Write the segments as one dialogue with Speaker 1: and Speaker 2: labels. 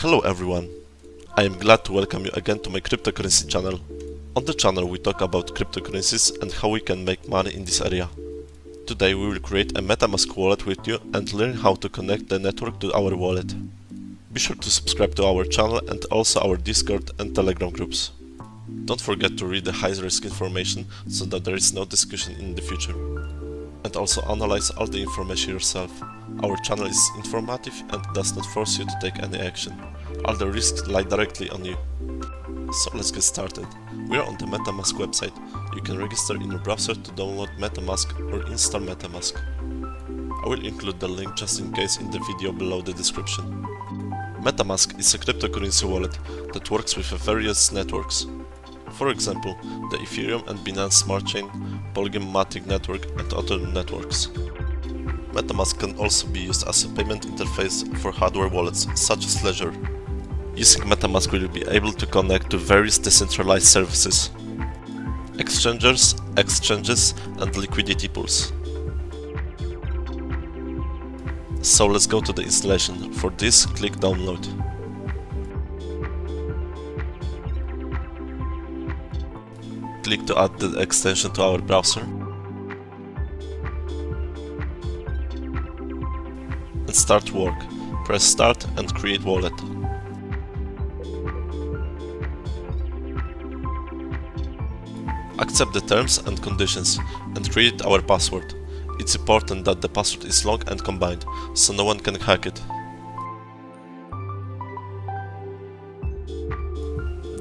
Speaker 1: Hello everyone, I am glad to welcome you again to my cryptocurrency channel. On the channel we talk about cryptocurrencies and how we can make money in this area. Today we will create a Metamask wallet with you and learn how to connect the network to our wallet. Be sure to subscribe to our channel and also our Discord and Telegram groups. Don't forget to read the high risk information so that there is no discussion in the future. And also analyze all the information yourself. Our channel is informative and does not force you to take any action. All the risks lie directly on you. So let's get started. We are on the Metamask website. You can register in your browser to download Metamask or install Metamask. I will include the link just in case in the video below the description. Metamask is a cryptocurrency wallet that works with various networks. For example, the Ethereum and Binance Smart Chain, Polygon Matic network and other networks. Metamask can also be used as a payment interface for hardware wallets such as Ledger. Using Metamask we will be able to connect to various decentralized services, exchanges and liquidity pools. So let's go to the installation. For this, click download. Click to add the extension to our browser. And start work. Press start and create wallet. Accept the terms and conditions and create our password. It's important that the password is long and combined, so no one can hack it.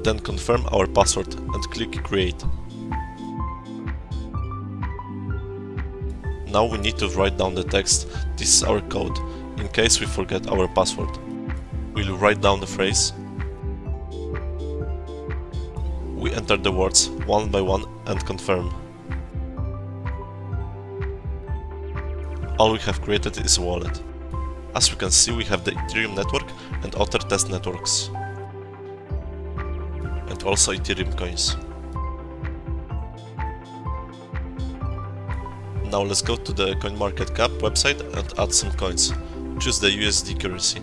Speaker 1: Then confirm our password and click create. Now we need to write down the text. This is our code, in case we forget our password. We'll write down the phrase. We enter the words one by one and confirm. All we have created is a wallet. As we can see, we have the Ethereum network and other test networks. And also Ethereum coins. Now let's go to the CoinMarketCap website and add some coins. Choose the USD currency.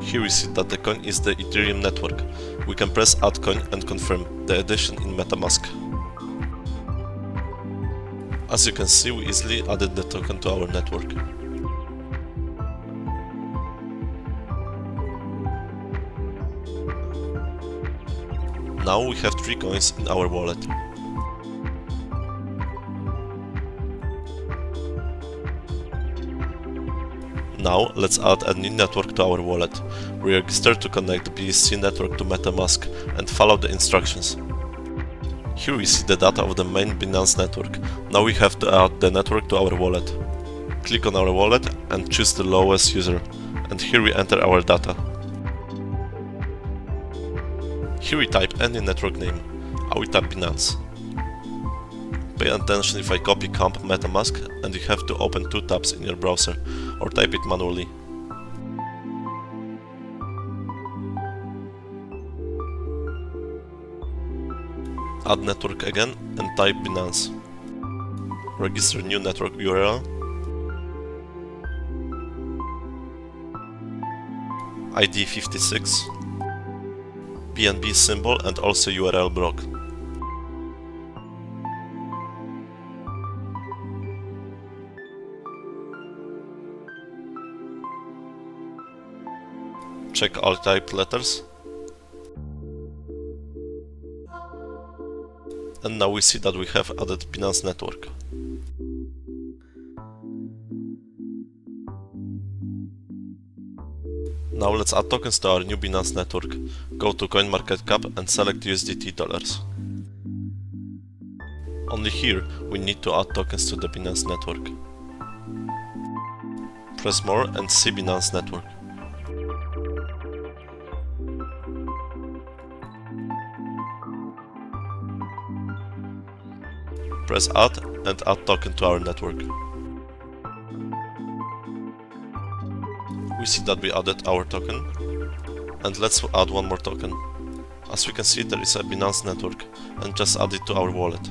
Speaker 1: Here we see that the coin is the Ethereum network. We can press add coin and confirm the addition in Metamask. As you can see, we easily added the token to our network. Now we have 3 coins in our wallet. Now let's add a new network to our wallet. We register to connect the BSC network to Metamask and follow the instructions. Here we see the data of the main Binance network. Now we have to add the network to our wallet. Click on our wallet and choose the lowest user. And here we enter our data. Here we type any network name. I will type Binance. Pay attention if I copy comp Metamask and you have to open 2 tabs in your browser or type it manually. Add network again and type Binance. Register new network URL. ID 56. BNB symbol and also URL block. Check all typed letters. And now we see that we have added Binance network. Now let's add tokens to our new Binance network. Go to CoinMarketCap and select USDT dollars. Only here we need to add tokens to the Binance network. Press more and see Binance network. Press add and add token to our network. We see that we added our token, and let's add one more token. As we can see, there is a Binance network, and just add it to our wallet.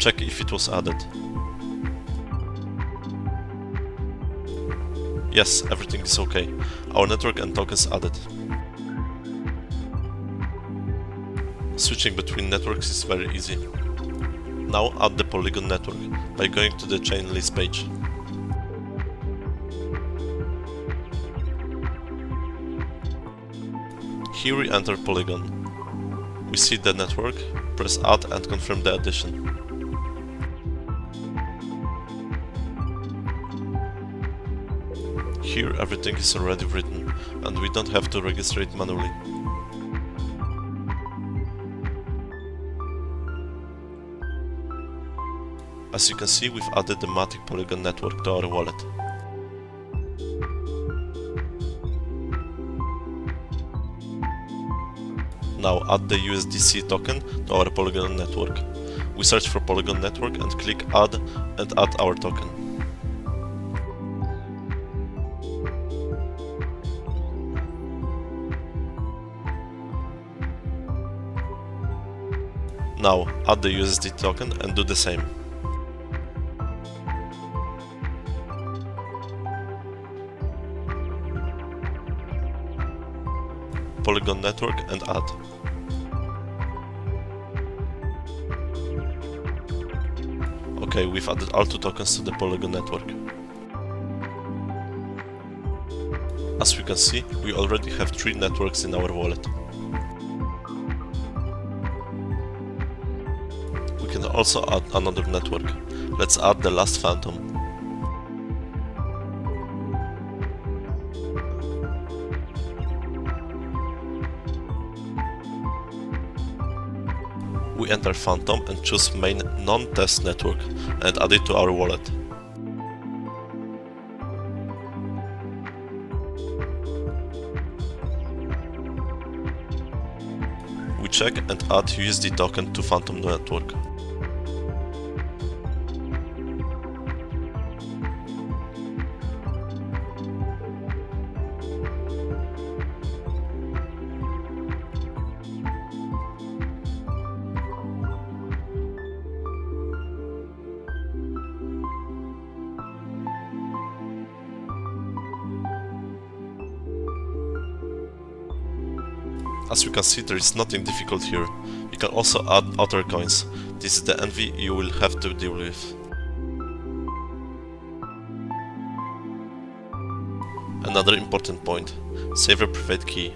Speaker 1: check if it was added. Yes, everything is okay. Our network and tokens added. Switching between networks is very easy. Now add the Polygon network by going to the chain list page. Here we enter Polygon. We see the network, press add and confirm the addition. Here everything is already written and we don't have to register it manually. As you can see, we've added the Matic Polygon network to our wallet. Now add the USDC token to our Polygon network. We search for Polygon network and click add and add our token. Now add the USD token and do the same. Polygon network and add. Okay, we've added all 2 tokens to the Polygon network. As we can see, we already have 3 networks in our wallet. We can also add another network. Let's add the last Fantom. We enter Fantom and choose main non-test network and add it to our wallet. We check and add USD token to Fantom network. As you can see, there is nothing difficult here. You can also add other coins. This is the envy you will have to deal with. Another important point: save your private key.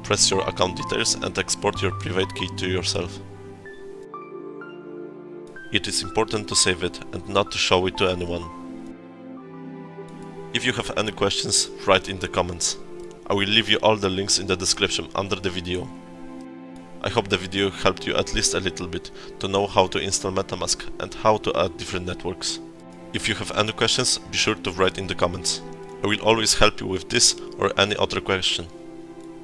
Speaker 1: Press your account details and export your private key to yourself. It is important to save it and not to show it to anyone. If you have any questions, write in the comments. I will leave you all the links in the description under the video. I hope the video helped you at least a little bit to know how to install Metamask and how to add different networks. If you have any questions, be sure to write in the comments. I will always help you with this or any other question.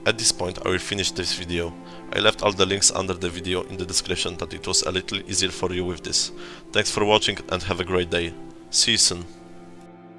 Speaker 1: At this point I will finish this video. I left all the links under the video in the description that it was a little easier for you with this. Thanks for watching and have a great day. See you soon.